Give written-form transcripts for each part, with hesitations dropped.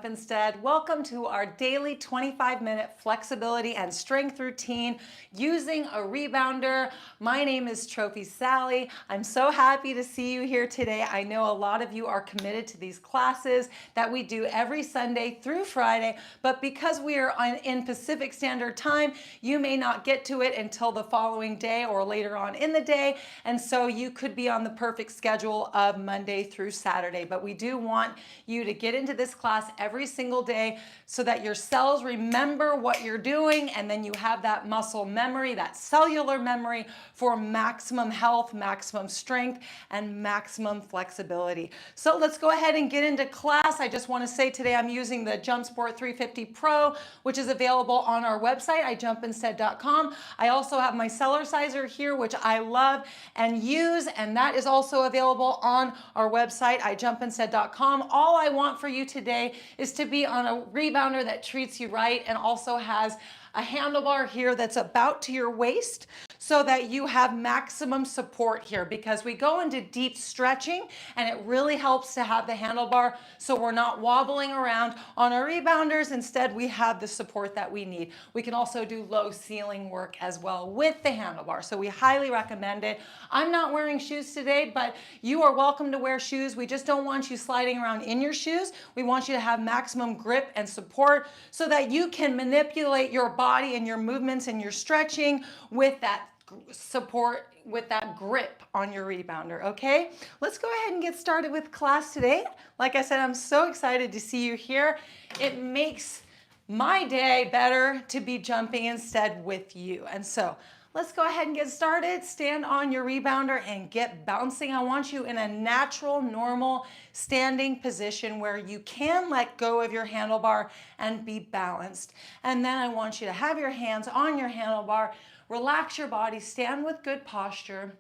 jump instead. Welcome to our daily 25-minute flexibility and strength routine using a rebounder. My name is Trophy Sally. I'm so happy to see you here today. I know a lot of you are committed to these classes that we do every Sunday through Friday, but because we are in Pacific Standard Time, you may not get to it until the following day or later on in the day, and so you could be on the perfect schedule of Monday through Saturday. But we do want you to get into this class every single day so that your cells remember what you're doing, and then you have that muscle memory, that cellular memory for maximum health, maximum strength, and maximum flexibility. So let's go ahead and get into class. I just want to say today I'm using the JumpSport 350 Pro, which is available on our website, ijumpinstead.com. I also have my Cellerciser here, which I love and use, and that is also available on our website, ijumpinstead.com. All I want for you today is to be on a rebounder that treats you right and also has a handlebar here that's about to your waist so that you have maximum support here, because we go into deep stretching and it really helps to have the handlebar so we're not wobbling around on our rebounders. Instead, we have the support that we need. We can also do low ceiling work as well with the handlebar, so we highly recommend it. I'm not wearing shoes today, but you are welcome to wear shoes. We just don't want you sliding around in your shoes. We want you to have maximum grip and support so that you can manipulate your body and your movements and your stretching with that support, with that grip on your rebounder, okay? Let's go ahead and get started with class today. Like I said, I'm so excited to see you here. It makes my day better to be jumping instead with you. And so let's go ahead and get started. Stand on your rebounder and get bouncing. I want you in a natural, normal standing position where you can let go of your handlebar and be balanced. And then I want you to have your hands on your handlebar, relax your body, stand with good posture.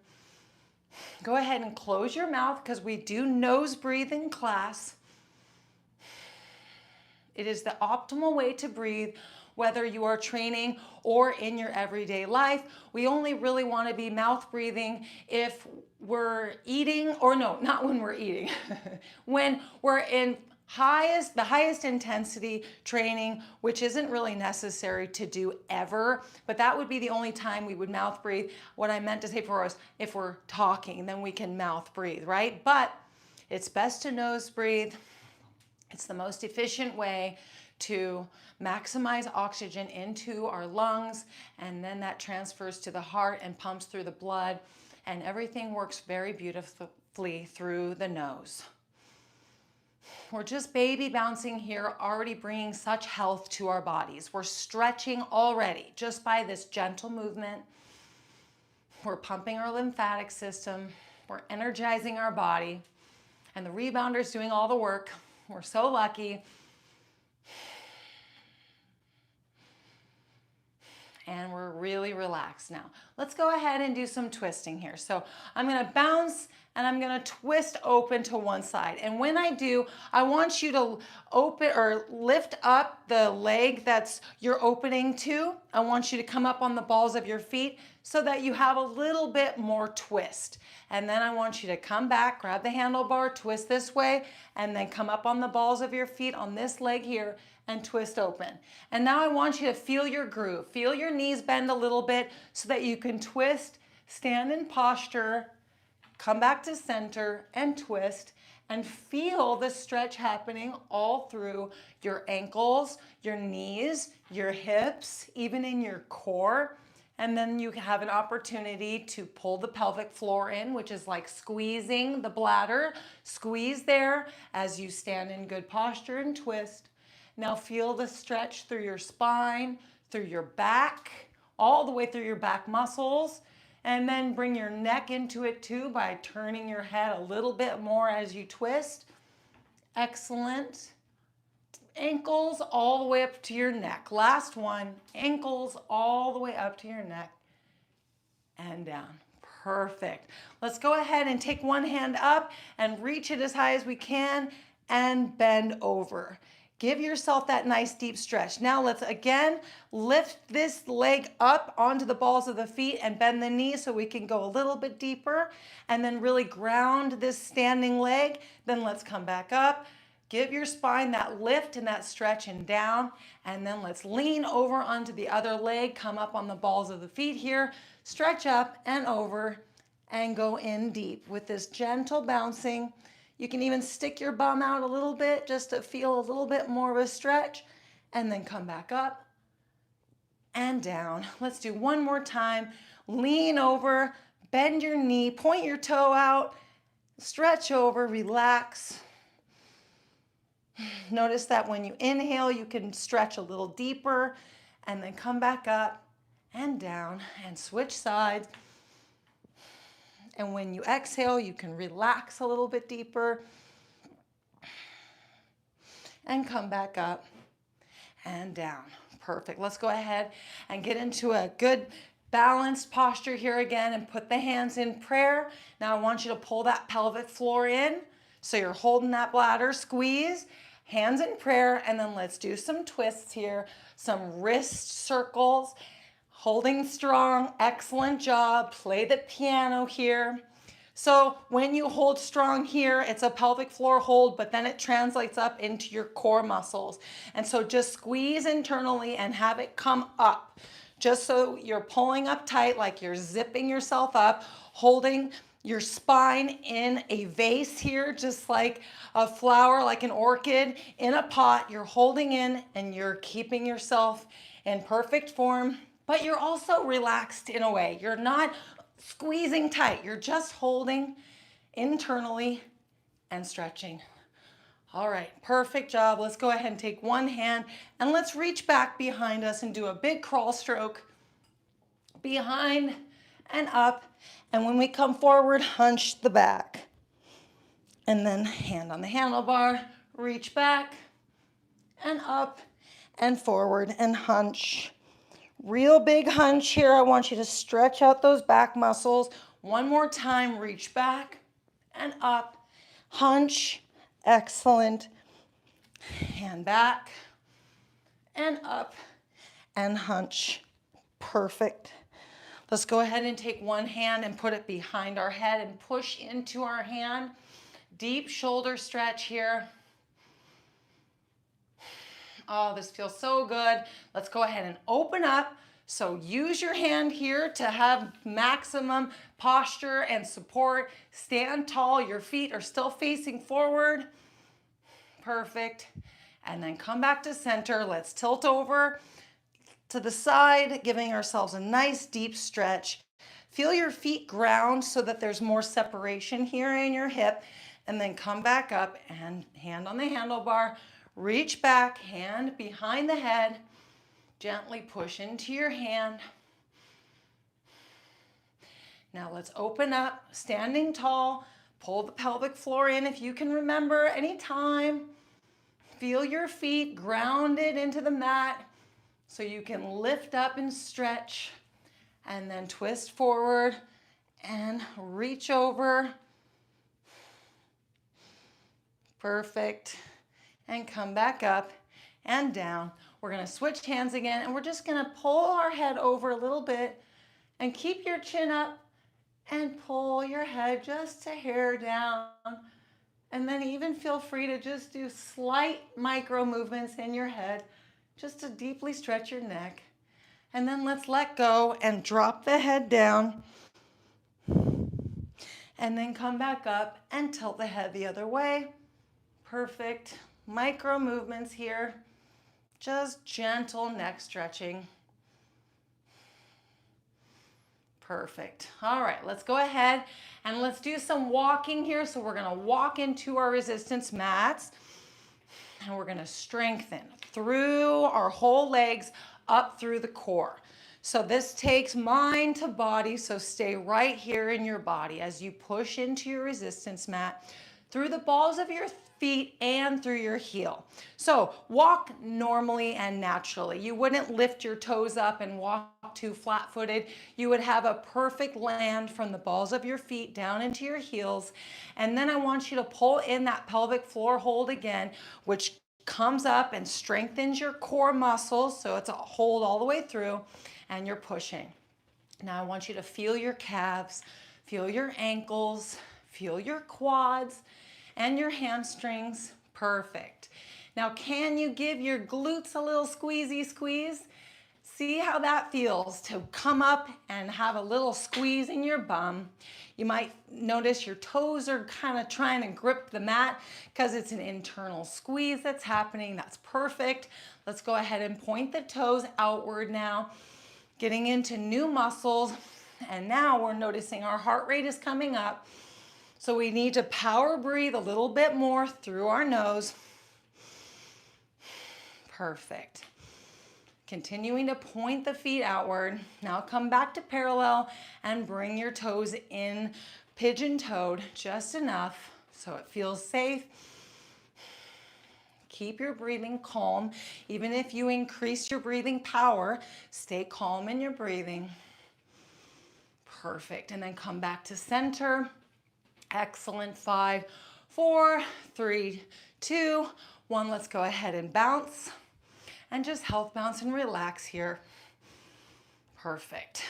Go ahead and close your mouth because we do nose breathe in class. It is the optimal way to breathe, whether you are training or in your everyday life. We only really want to be mouth breathing if we're eating, or no, not when we're eating. When we're in the highest intensity training, which isn't really necessary to do ever, but that would be the only time we would mouth breathe. What I meant to say for us, if we're talking, then we can mouth breathe, right? But it's best to nose breathe. It's the most efficient way to maximize oxygen into our lungs, and then that transfers to the heart and pumps through the blood, and everything works very beautifully through the nose. We're just baby bouncing here, already bringing such health to our bodies. We're stretching already just by this gentle movement. We're pumping our lymphatic system. We're energizing our body, and the rebounder is doing all the work. We're so lucky. And we're really relaxed now. Let's go ahead and do some twisting here. So I'm gonna bounce and I'm gonna twist open to one side. And when I do, I want you to open or lift up the leg that's you're opening to. I want you to come up on the balls of your feet so that you have a little bit more twist. And then I want you to come back, grab the handlebar, twist this way, and then come up on the balls of your feet on this leg here and twist open. And now I want you to feel your groove. Feel your knees bend a little bit so that you can twist, stand in posture, come back to center and twist, and feel the stretch happening all through your ankles, your knees, your hips, even in your core. And then you have an opportunity to pull the pelvic floor in, which is like squeezing the bladder. Squeeze there as you stand in good posture and twist. Now feel the stretch through your spine, through your back, all the way through your back muscles. And then bring your neck into it too by turning your head a little bit more as you twist. Excellent. Ankles all the way up to your neck. Last one, ankles all the way up to your neck and down. Perfect. Let's go ahead and take one hand up and reach it as high as we can and bend over. Give yourself that nice deep stretch. Now let's again lift this leg up onto the balls of the feet and bend the knees so we can go a little bit deeper, and then really ground this standing leg. Then let's come back up, Give your spine that lift and that stretch and down. And then let's lean over onto the other leg. Come up on the balls of the feet here. Stretch up and over and go in deep with this gentle bouncing. You can even stick your bum out a little bit just to feel a little bit more of a stretch. And then come back up and down. Let's do one more time. Lean over, bend your knee, point your toe out, stretch over, relax. Notice that when you inhale, you can stretch a little deeper and then come back up and down and switch sides. And when you exhale, you can relax a little bit deeper and come back up and down. Perfect. Let's go ahead and get into a good balanced posture here again and put the hands in prayer. Now I want you to pull that pelvic floor in. So you're holding that bladder, squeeze, hands in prayer, and then let's do some twists here, some wrist circles, holding strong, excellent job. Play the piano here. So when you hold strong here, it's a pelvic floor hold, but then it translates up into your core muscles. And so just squeeze internally and have it come up. Just so you're pulling up tight, like you're zipping yourself up, holding your spine in a vase here, just like a flower, like an orchid in a pot. You're holding in and you're keeping yourself in perfect form, but you're also relaxed in a way. You're not squeezing tight. You're just holding internally and stretching. All right, perfect job. Let's go ahead and take one hand and let's reach back behind us and do a big crawl stroke behind and up. And when we come forward, hunch the back. And then hand on the handlebar, reach back and up and forward and hunch. Real big hunch here. I want you to stretch out those back muscles. One more time, reach back and up, hunch, excellent. Hand back and up and hunch, perfect. Let's go ahead and take one hand and put it behind our head and push into our hand. Deep shoulder stretch here. Oh, this feels so good. Let's go ahead and open up. So use your hand here to have maximum posture and support. Stand tall. Your feet are still facing forward. Perfect. And then come back to center. Let's tilt over to the side, giving ourselves a nice deep stretch. Feel your feet ground so that there's more separation here in your hip. And then come back up and hand on the handlebar. Reach back, hand behind the head. Gently push into your hand. Now let's open up, standing tall. Pull the pelvic floor in if you can remember anytime. Feel your feet grounded into the mat so you can lift up and stretch. And then twist forward and reach over. Perfect. And come back up and down. We're going to switch hands again, and we're just going to pull our head over a little bit and keep your chin up and pull your head just a hair down. And then even feel free to just do slight micro movements in your head just to deeply stretch your neck. And then let's let go and drop the head down. And then come back up and tilt the head the other way. Perfect. Micro movements here. Just gentle neck stretching. Perfect. All right, let's go ahead and let's do some walking here. So we're going to walk into our resistance mats and we're going to strengthen through our whole legs up through the core. So this takes mind to body. So stay right here in your body as you push into your resistance mat through the balls of your feet and through your heel. So walk normally and naturally. You wouldn't lift your toes up and walk too flat-footed. You would have a perfect land from the balls of your feet down into your heels. And then I want you to pull in that pelvic floor hold again, which comes up and strengthens your core muscles. So it's a hold all the way through and you're pushing. Now I want you to feel your calves, feel your ankles, feel your quads and your hamstrings. Perfect. Now, can you give your glutes a little squeezy squeeze? See how that feels to come up and have a little squeeze in your bum. You might notice your toes are kind of trying to grip the mat because it's an internal squeeze that's happening. That's perfect. Let's go ahead and point the toes outward now, getting into new muscles. And now we're noticing our heart rate is coming up. So we need to power breathe a little bit more through our nose. Perfect. Continuing to point the feet outward. Now come back to parallel and bring your toes in pigeon-toed just enough so it feels safe. Keep your breathing calm. Even if you increase your breathing power, stay calm in your breathing. Perfect. And then come back to center. Excellent. 5, 4, 3, 2, 1. Let's go ahead and bounce. And just health bounce and relax here. Perfect.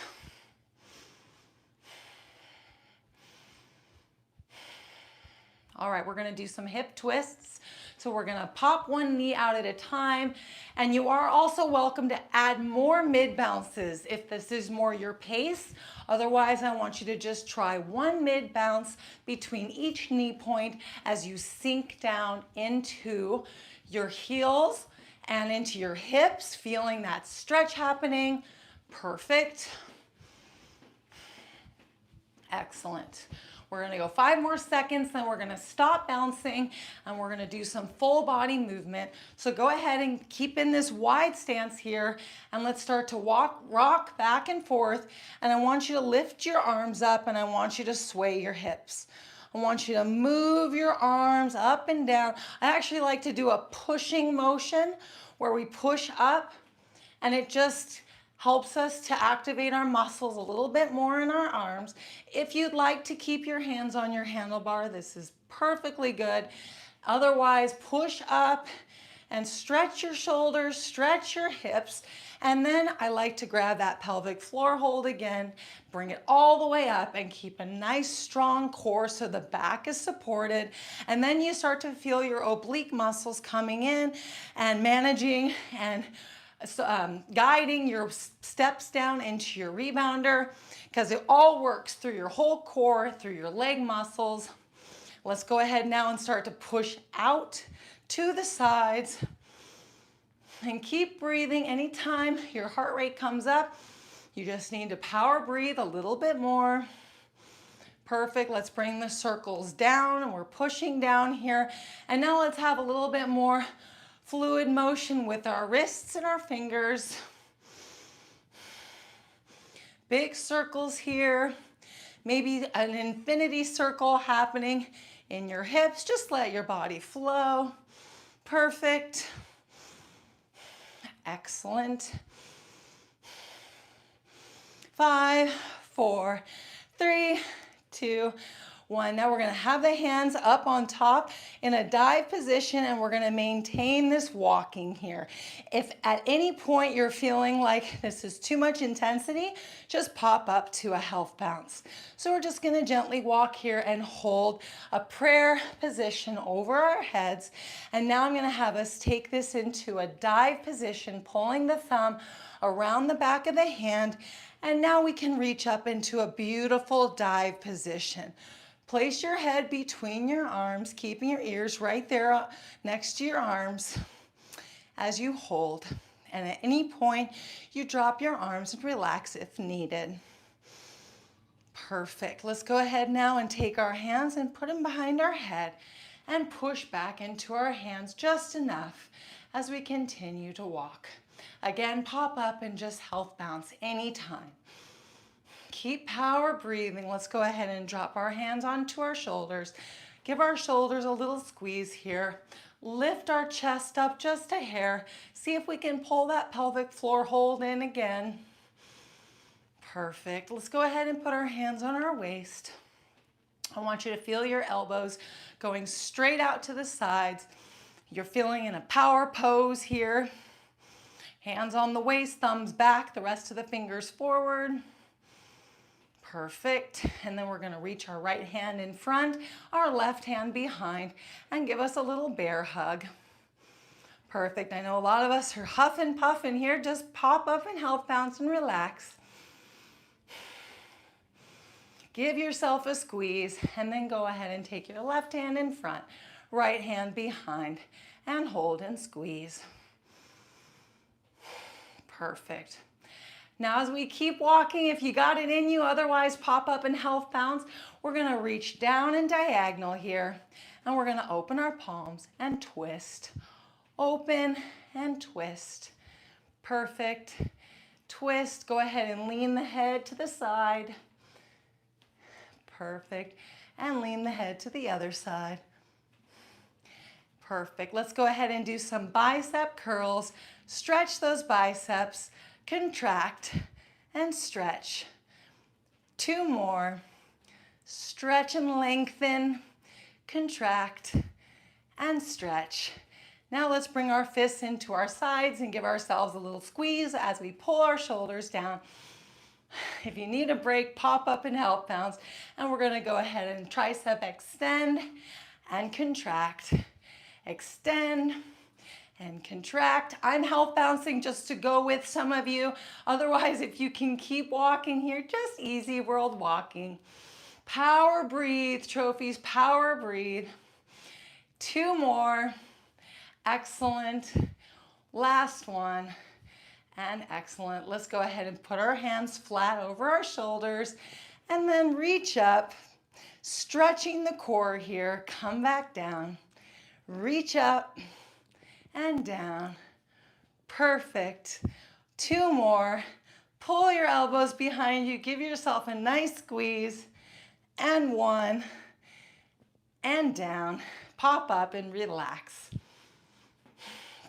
All right, we're gonna do some hip twists. So we're gonna pop one knee out at a time. And you are also welcome to add more mid bounces if this is more your pace. Otherwise, I want you to just try one mid bounce between each knee point as you sink down into your heels and into your hips, feeling that stretch happening. Perfect. Excellent. We're gonna go 5 more seconds, then we're gonna stop bouncing and we're gonna do some full body movement. So go ahead and keep in this wide stance here and let's start to rock back and forth. And I want you to lift your arms up and I want you to sway your hips. I want you to move your arms up and down. I actually like to do a pushing motion where we push up and it just helps us to activate our muscles a little bit more in our arms. If you'd like to keep your hands on your handlebar, this is perfectly good. Otherwise, push up and stretch your shoulders, stretch your hips. And then I like to grab that pelvic floor hold again, bring it all the way up and keep a nice strong core so the back is supported. And then you start to feel your oblique muscles coming in and managing and guiding your steps down into your rebounder because it all works through your whole core, through your leg muscles. Let's go ahead now and start to push out to the sides and keep breathing. Anytime your heart rate comes up, you just need to power breathe a little bit more. Perfect. Let's bring the circles down and we're pushing down here. And now let's have a little bit more fluid motion with our wrists and our fingers. Big circles here. Maybe an infinity circle happening in your hips. Just let your body flow. Perfect. Excellent. 5, 4, 3, 2, 1. Now we're going to have the hands up on top in a dive position and we're going to maintain this walking here. If at any point you're feeling like this is too much intensity, just pop up to a health bounce. So we're just going to gently walk here and hold a prayer position over our heads. And now I'm going to have us take this into a dive position, pulling the thumb around the back of the hand. And now we can reach up into a beautiful dive position. Place your head between your arms, keeping your ears right there next to your arms as you hold. And at any point, you drop your arms and relax if needed. Perfect. Let's go ahead now and take our hands and put them behind our head and push back into our hands just enough as we continue to walk. Again, pop up and just health bounce anytime. Keep power breathing. Let's go ahead and drop our hands onto our shoulders. Give our shoulders a little squeeze here. Lift our chest up just a hair. See if we can pull that pelvic floor hold in again. Perfect. Let's go ahead and put our hands on our waist. I want you to feel your elbows going straight out to the sides. You're feeling in a power pose here. Hands on the waist, thumbs back, the rest of the fingers forward. Perfect. And then we're going to reach our right hand in front, our left hand behind, and give us a little bear hug. Perfect. I know a lot of us are huffing, puffing here. Just pop up and health bounce and relax. Give yourself a squeeze, and then go ahead and take your left hand in front, right hand behind, and hold and squeeze. Perfect. Now as we keep walking, if you got it in you, otherwise pop up and health bounce, we're going to reach down and diagonal here, and we're going to open our palms and twist. Open and twist. Perfect. Twist. Go ahead and lean the head to the side. Perfect. And lean the head to the other side. Perfect. Let's go ahead and do some bicep curls. Stretch those biceps. Contract and stretch. 2 more. Stretch and lengthen. Contract and stretch. Now let's bring our fists into our sides and give ourselves a little squeeze as we pull our shoulders down. If you need a break, pop up and health bounce. And we're going to go ahead and tricep extend and contract. Extend and contract. I'm health bouncing just to go with some of you. Otherwise, if you can keep walking here, just easy world walking. Power breathe, trophies, power breathe. 2 more. Excellent. Last one. And excellent. Let's go ahead and put our hands flat over our shoulders and then reach up, stretching the core here. Come back down. Reach up and down. Perfect. 2 more. Pull your elbows behind you. Give yourself a nice squeeze. And 1. And down. Pop up and relax.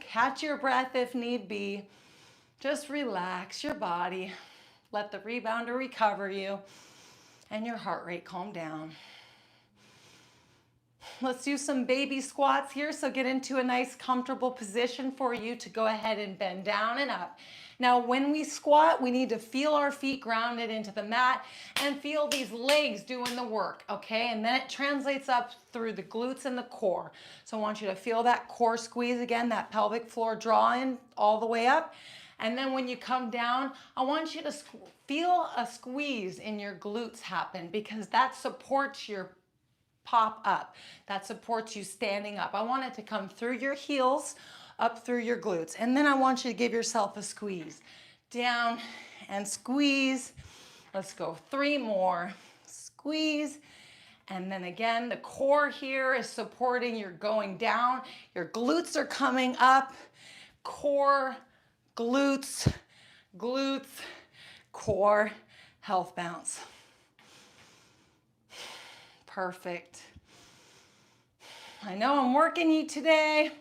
Catch your breath if need be. Just relax your body. Let the rebounder recover you and your heart rate calm down. Let's do some baby squats here. So get into a nice comfortable position for you to go ahead and bend down and up. Now when we squat, we need to feel our feet grounded into the mat and feel these legs doing the work, okay? And then it translates up through the glutes and the core. So I want you to feel that core squeeze again, that pelvic floor draw in all the way up. And then when you come down, I want you to feel a squeeze in your glutes happen because that supports your pop up. That supports you standing up. I want it to come through your heels, up through your glutes. And then I want you to give yourself a squeeze. Down and squeeze. Let's go 3 more. Squeeze. And then again, the core here is supporting your going down. Your glutes are coming up. Core, glutes, glutes, core, health bounce. Perfect. I know I'm working you today.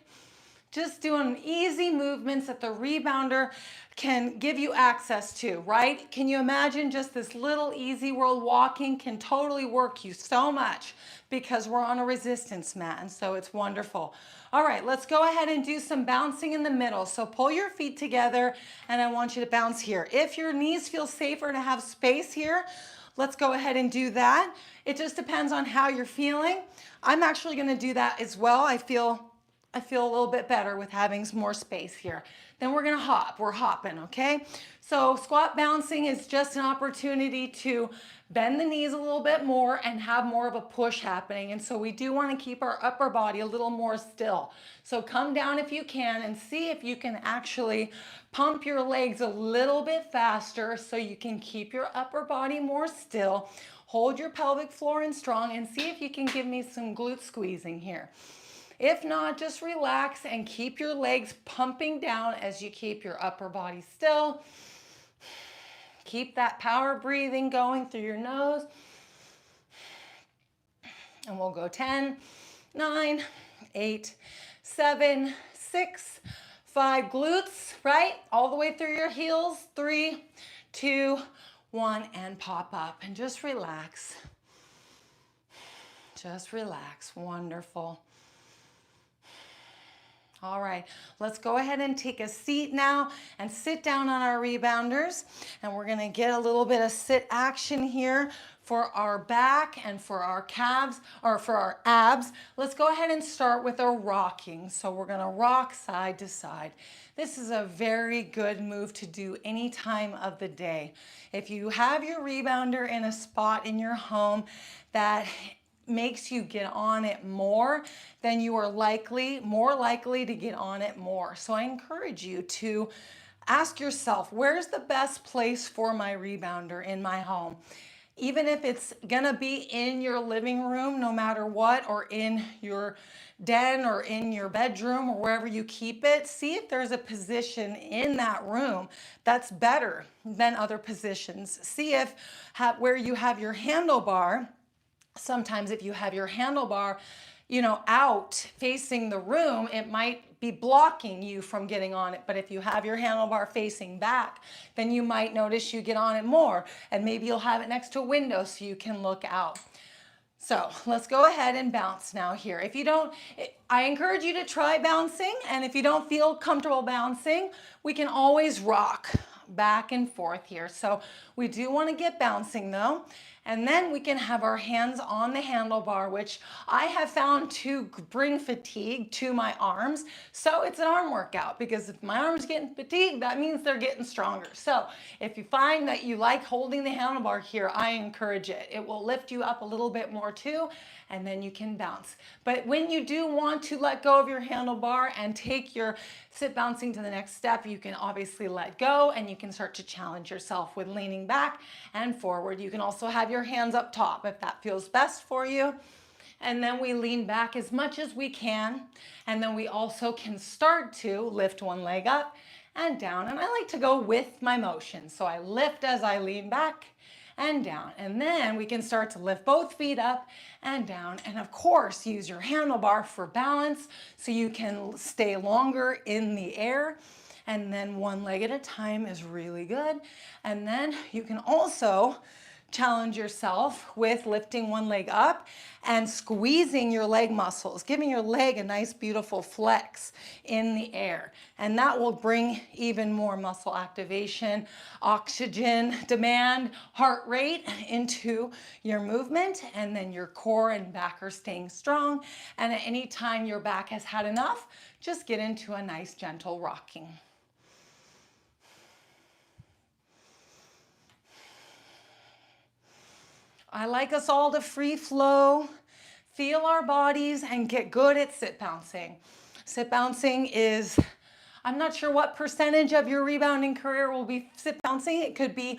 Just doing easy movements that the rebounder can give you access to, right? Can you imagine just this little easy world walking can totally work you so much because we're on a resistance mat, and so it's wonderful. All right, let's go ahead and do some bouncing in the middle. So pull your feet together and I want you to bounce here. If your knees feel safer to have space here, let's go ahead and do that. It just depends on how you're feeling. I'm actually gonna do that as well. I feel a little bit better with having some more space here. Then we're gonna hop, we're hopping, okay? So squat bouncing is just an opportunity to bend the knees a little bit more and have more of a push happening. And so we do wanna keep our upper body a little more still. So come down if you can and see if you can actually pump your legs a little bit faster so you can keep your upper body more still. Hold your pelvic floor in strong and see if you can give me some glute squeezing here. If not, just relax and keep your legs pumping down as you keep your upper body still. Keep that power breathing going through your nose. And we'll go 10, 9, 8, 7, 6, 5 glutes, right? All the way through your heels. 3, 2, 1, and pop up. And just relax. Just relax. Wonderful. All right, let's go ahead and take a seat now and sit down on our rebounders. And we're gonna get a little bit of sit action here for our back and for our calves, or for our abs. Let's go ahead and start with our rocking. So we're gonna rock side to side. This is a very good move to do any time of the day. If you have your rebounder in a spot in your home that makes you get on it more, then you are more likely to get on it more. So I encourage you to ask yourself, where's the best place for my rebounder in my home? Even if it's gonna be in your living room, no matter what, or in your den or in your bedroom or wherever you keep it, see if there's a position in that room that's better than other positions. See if where you have your handlebar, sometimes if you have your handlebar, out facing the room, it might be blocking you from getting on it. But if you have your handlebar facing back, then you might notice you get on it more. And maybe you'll have it next to a window so you can look out. So let's go ahead and bounce now here. If you don't, I encourage you to try bouncing. And if you don't feel comfortable bouncing, we can always rock back and forth here. So we do want to get bouncing though. And then we can have our hands on the handlebar, which I have found to bring fatigue to my arms. So it's an arm workout, because if my arm's getting fatigued, that means they're getting stronger. So if you find that you like holding the handlebar here, I encourage it. It will lift you up a little bit more too, and then you can bounce. But when you do want to let go of your handlebar and take your sit bouncing to the next step, you can obviously let go and you can start to challenge yourself with leaning back and forward. You can also have your hands up top if that feels best for you. And then we lean back as much as we can. And then we also can start to lift one leg up and down. And I like to go with my motion. So I lift as I lean back and down. And then we can start to lift both feet up and down. And of course, use your handlebar for balance so you can stay longer in the air. And then one leg at a time is really good. And then you can also challenge yourself with lifting one leg up and squeezing your leg muscles, giving your leg a nice, beautiful flex in the air. And that will bring even more muscle activation, oxygen demand, heart rate into your movement. And then your core and back are staying strong. And at any time your back has had enough, just get into a nice, gentle rocking. I like us all to free flow, feel our bodies, and get good at sit bouncing. Sit bouncing is, I'm not sure what percentage of your rebounding career will be sit bouncing. It could be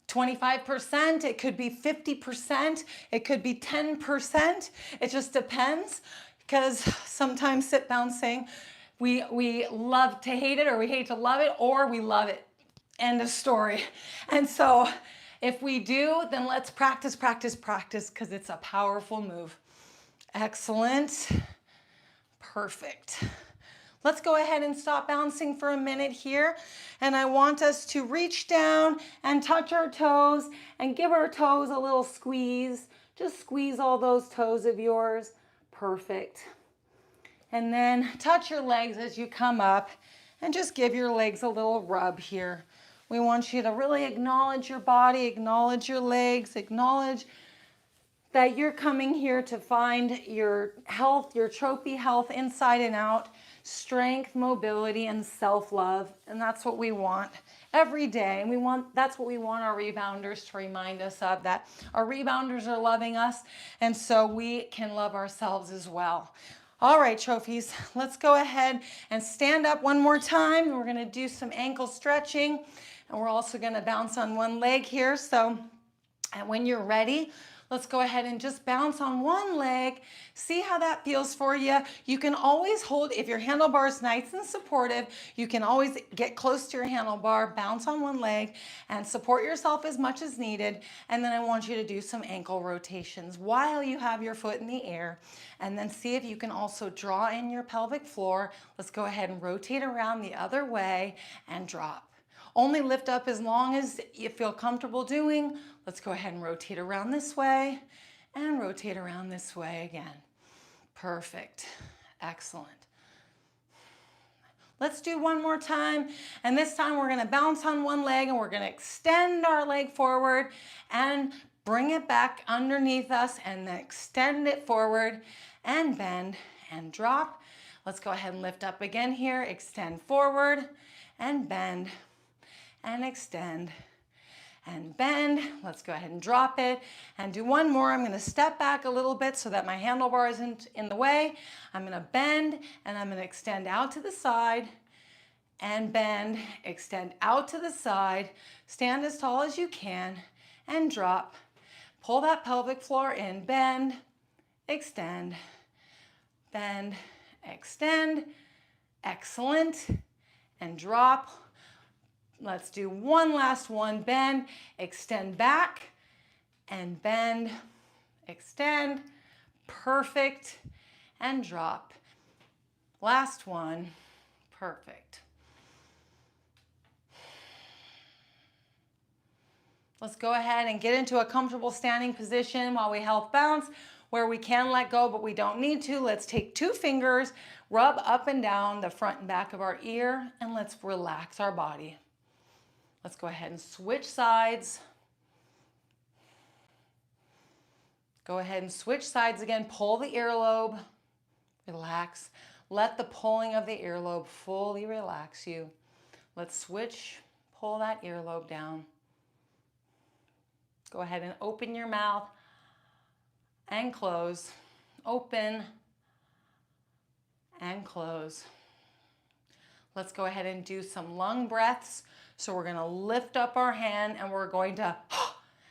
25%, it could be 50%, it could be 10%. It just depends, because sometimes sit bouncing, we love to hate it, or we hate to love it, or we love it. End of story. And so if we do, then let's practice, practice, practice, because it's a powerful move. Excellent. Perfect. Let's go ahead and stop bouncing for a minute here. And I want us to reach down and touch our toes and give our toes a little squeeze. Just squeeze all those toes of yours. Perfect. And then touch your legs as you come up and just give your legs a little rub here. We want you to really acknowledge your body, acknowledge your legs, acknowledge that you're coming here to find your health, your trophy health inside and out, strength, mobility, and self-love. And that's what we want every day. And that's what we want our rebounders to remind us of, that our rebounders are loving us, and so we can love ourselves as well. All right, trophies, let's go ahead and stand up one more time. We're gonna do some ankle stretching, and we're also gonna bounce on one leg here. So when you're ready, let's go ahead and just bounce on one leg. See how that feels for you. You can always hold, if your handlebar is nice and supportive, you can always get close to your handlebar, bounce on one leg, and support yourself as much as needed. And then I want you to do some ankle rotations while you have your foot in the air. And then see if you can also draw in your pelvic floor. Let's go ahead and rotate around the other way and drop. Only lift up as long as you feel comfortable doing. Let's go ahead and rotate around this way and rotate around this way again. Perfect. Excellent. Let's do one more time. And this time we're gonna bounce on one leg and we're gonna extend our leg forward and bring it back underneath us and then extend it forward and bend and drop. Let's go ahead and lift up again here. Extend forward and bend and extend and bend. Let's go ahead and drop it and do one more. I'm going to step back a little bit so that my handlebar isn't in the way. I'm going to bend and I'm going to extend out to the side and bend, extend out to the side, stand as tall as you can and drop. Pull that pelvic floor in, bend, extend, bend, extend, excellent, and drop. Let's do one last one, bend, extend back, and bend, extend, perfect, and drop. Last one, perfect. Let's go ahead and get into a comfortable standing position while we health bounce, where we can let go, but we don't need to. Let's take 2 fingers, rub up and down the front and back of our ear, and let's relax our body. Let's go ahead and switch sides. Go ahead and switch sides again. Pull the earlobe, relax. Let the pulling of the earlobe fully relax you. Let's switch, pull that earlobe down. Go ahead and open your mouth and close. Open and close. Let's go ahead and do some lung breaths. So we're gonna lift up our hand and we're going to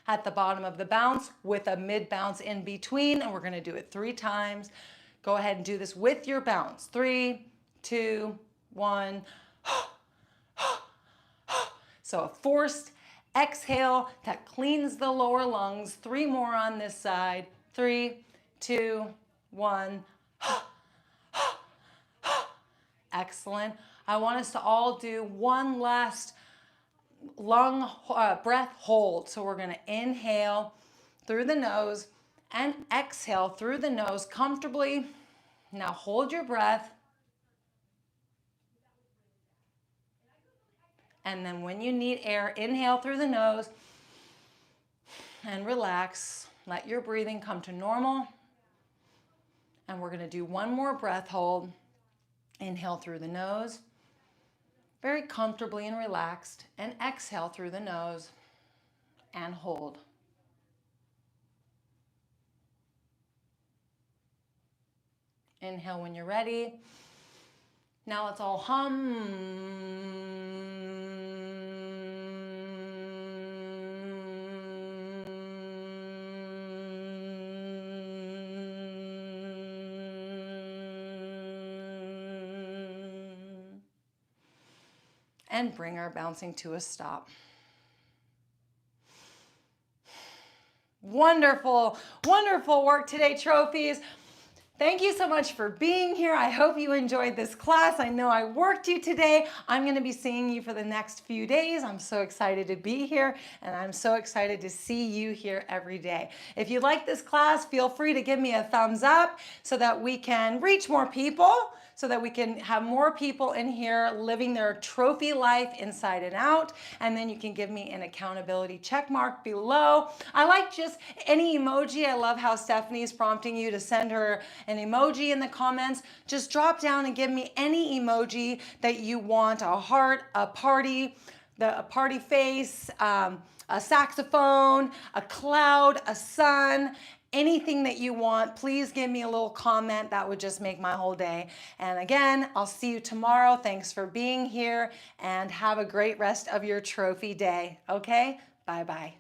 at the bottom of the bounce with a mid bounce in between, and we're gonna do it 3 times. Go ahead and do this with your bounce. 3, 2, 1. So a forced exhale that cleans the lower lungs. 3 more on this side. 3, 2, 1. Excellent. I want us to all do one last lung breath hold. So we're going to inhale through the nose and exhale through the nose comfortably. Now hold your breath. And then when you need air, inhale through the nose and relax. Let your breathing come to normal. And we're going to do one more breath hold. Inhale through the nose, very comfortably and relaxed, and exhale through the nose and hold. Inhale when you're ready. Now let's all hum. And bring our bouncing to a stop. Wonderful, wonderful work today, trophies. Thank you so much for being here. I hope you enjoyed this class. I know I worked you today. I'm going to be seeing you for the next few days. I'm so excited to be here, and I'm so excited to see you here every day. If you like this class, feel free to give me a thumbs up so that we can reach more people, so that we can have more people in here living their trophy life inside and out. And then you can give me an accountability check mark below. I like just any emoji. I love how Stephanie's prompting you to send her an emoji in the comments. Just drop down and give me any emoji that you want: a heart, a party, a party face, a saxophone, a cloud, a sun. Anything that you want, please give me a little comment. That would just make my whole day. And again, I'll see you tomorrow. Thanks for being here, and have a great rest of your trophy day. Okay? Bye-bye.